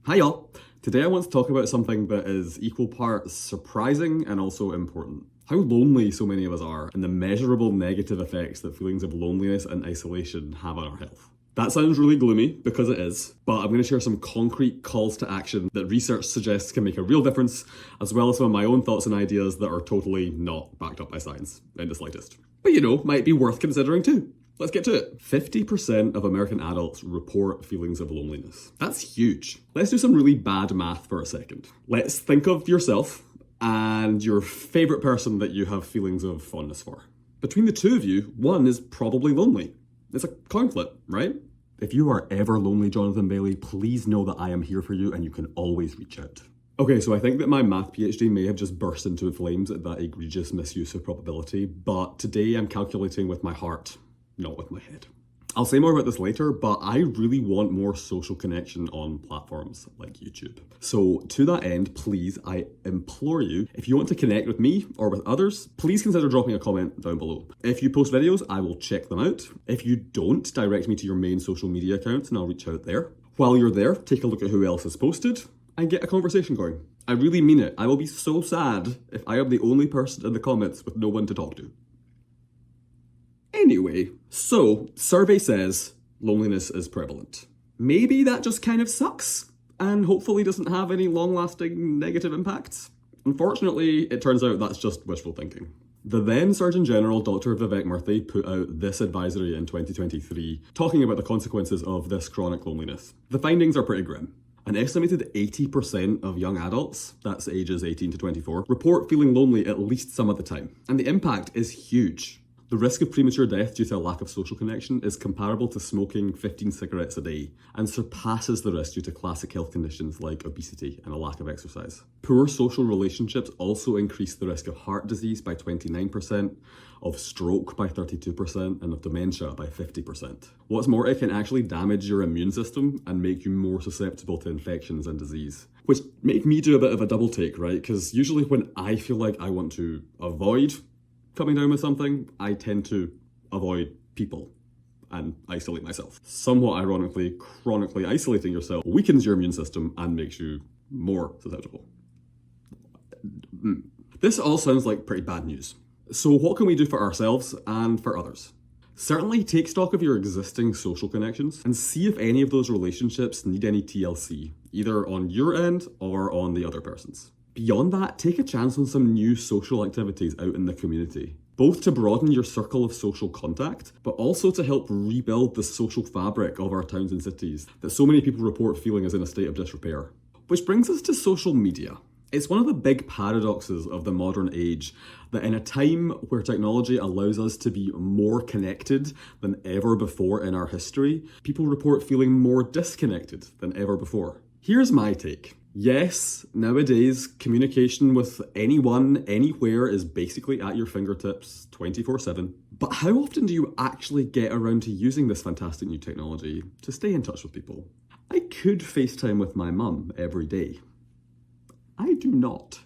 Hi y'all! Today I want to talk about something that is equal parts surprising and also important. How lonely so many of us are and the measurable negative effects that feelings of loneliness and isolation have on our health. That sounds really gloomy, because it is, but I'm going to share some concrete calls to action that research suggests can make a real difference, as well as some of my own thoughts and ideas that are totally not backed up by science in the slightest. But might be worth considering too. Let's get to it. 50% of American adults report feelings of loneliness. That's huge. Let's do some really bad math for a second. Let's think of yourself and your favorite person that you have feelings of fondness for. Between the two of you, one is probably lonely. It's a coin flip, right? If you are ever lonely, Jonathan Bailey, please know that I am here for you and you can always reach out. Okay, so I think that my math PhD may have just burst into flames at that egregious misuse of probability, but today I'm calculating with my heart, not with my head. I'll say more about this later, but I really want more social connection on platforms like YouTube. So to that end, please, I implore you, if you want to connect with me or with others, please consider dropping a comment down below. If you post videos, I will check them out. If you don't, direct me to your main social media accounts and I'll reach out there. While you're there, take a look at who else has posted and get a conversation going. I really mean it. I will be so sad if I am the only person in the comments with no one to talk to. Anyway, so survey says loneliness is prevalent. Maybe that just kind of sucks and hopefully doesn't have any long-lasting negative impacts. Unfortunately, it turns out that's just wishful thinking. The then Surgeon General, Dr. Vivek Murthy, put out this advisory in 2023 talking about the consequences of this chronic loneliness. The findings are pretty grim. An estimated 80% of young adults, that's ages 18 to 24, report feeling lonely at least some of the time. And the impact is huge. The risk of premature death due to a lack of social connection is comparable to smoking 15 cigarettes a day and surpasses the risk due to classic health conditions like obesity and a lack of exercise. Poor social relationships also increase the risk of heart disease by 29%, of stroke by 32%, and of dementia by 50%. What's more, it can actually damage your immune system and make you more susceptible to infections and disease. Which make me do a bit of a double take, right? Because usually when I feel like I want to avoid coming down with something, I tend to avoid people and isolate myself. Somewhat ironically, chronically isolating yourself weakens your immune system and makes you more susceptible. This all sounds like pretty bad news. So what can we do for ourselves and for others? Certainly take stock of your existing social connections and see if any of those relationships need any TLC, either on your end or on the other person's. Beyond that, take a chance on some new social activities out in the community, both to broaden your circle of social contact, but also to help rebuild the social fabric of our towns and cities that so many people report feeling is in a state of disrepair. Which brings us to social media. It's one of the big paradoxes of the modern age that in a time where technology allows us to be more connected than ever before in our history, people report feeling more disconnected than ever before. Here's my take. Yes, nowadays, communication with anyone, anywhere is basically at your fingertips 24/7. But how often do you actually get around to using this fantastic new technology to stay in touch with people? I could FaceTime with my mum every day. I do not.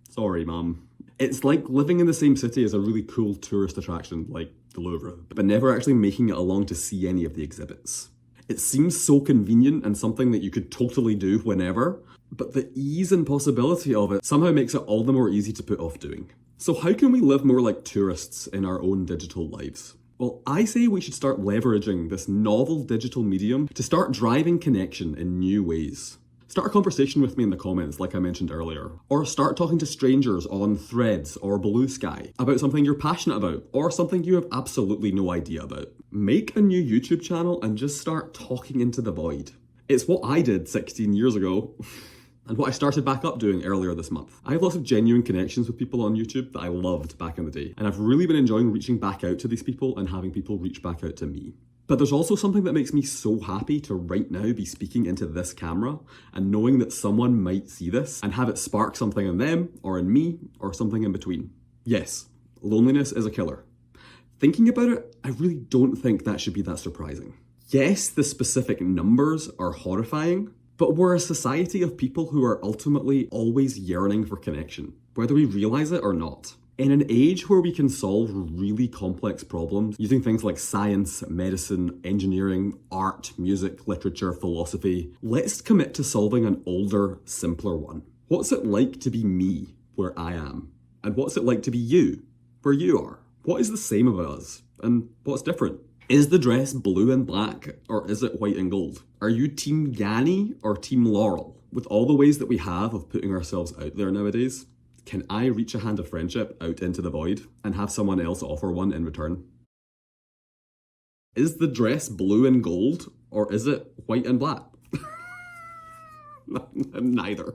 Sorry, Mum. It's like living in the same city as a really cool tourist attraction like the Louvre, but never actually making it along to see any of the exhibits. It seems so convenient and something that you could totally do whenever, but the ease and possibility of it somehow makes it all the more easy to put off doing. So how can we live more like tourists in our own digital lives? Well, I say we should start leveraging this novel digital medium to start driving connection in new ways. Start a conversation with me in the comments like I mentioned earlier, or start talking to strangers on Threads or Blue Sky about something you're passionate about or something you have absolutely no idea about. Make a new YouTube channel and just start talking into the void. It's what I did 16 years ago and what I started back up doing earlier this month. I have lots of genuine connections with people on YouTube that I loved back in the day, and I've really been enjoying reaching back out to these people and having people reach back out to me. But there's also something that makes me so happy to right now be speaking into this camera and knowing that someone might see this and have it spark something in them or in me or something in between. Yes, loneliness is a killer. Thinking about it, I really don't think that should be that surprising. Yes, the specific numbers are horrifying, but we're a society of people who are ultimately always yearning for connection, whether we realize it or not. In an age where we can solve really complex problems using things like science, medicine, engineering, art, music, literature, philosophy, let's commit to solving an older, simpler one. What's it like to be me where I am? And what's it like to be you where you are? What is the same about us? And what's different? Is the dress blue and black, or is it white and gold? Are you Team Yanni or Team Laurel? With all the ways that we have of putting ourselves out there nowadays, can I reach a hand of friendship out into the void and have someone else offer one in return? Is the dress blue and gold, or is it white and black? Neither.